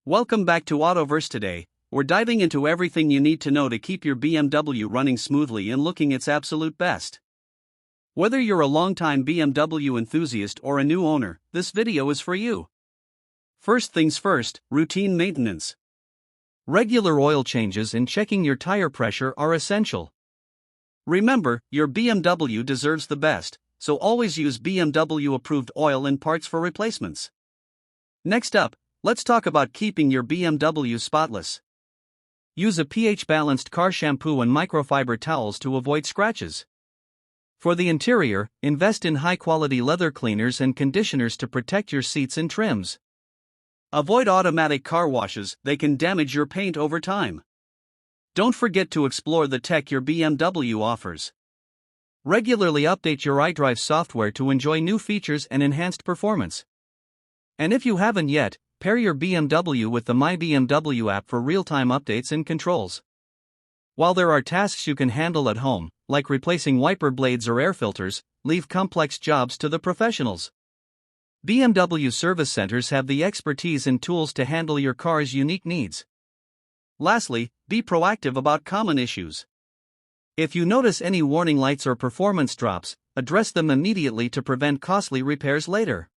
Welcome back to Autoverse. Today, we're diving into everything you need to know to keep your BMW running smoothly and looking its absolute best. Whether you're a longtime BMW enthusiast or a new owner, this video is for you. First things first, routine maintenance. Regular oil changes and checking your tire pressure are essential. Remember, your BMW deserves the best, so always use BMW-approved oil and parts for replacements. Next up, let's talk about keeping your BMW spotless. Use a pH-balanced car shampoo and microfiber towels to avoid scratches. For the interior, invest in high-quality leather cleaners and conditioners to protect your seats and trims. Avoid automatic car washes, they can damage your paint over time. Don't forget to explore the tech your BMW offers. Regularly update your iDrive software to enjoy new features and enhanced performance. And if you haven't yet, pair your BMW with the My BMW app for real-time updates and controls. While there are tasks you can handle at home, like replacing wiper blades or air filters, leave complex jobs to the professionals. BMW service centers have the expertise and tools to handle your car's unique needs. Lastly, be proactive about common issues. If you notice any warning lights or performance drops, address them immediately to prevent costly repairs later.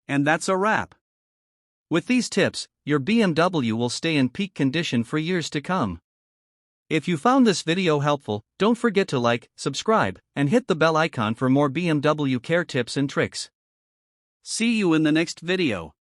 And that's a wrap. With these tips, your BMW will stay in peak condition for years to come. If you found this video helpful, don't forget to like, subscribe, and hit the bell icon for more BMW care tips and tricks. See you in the next video.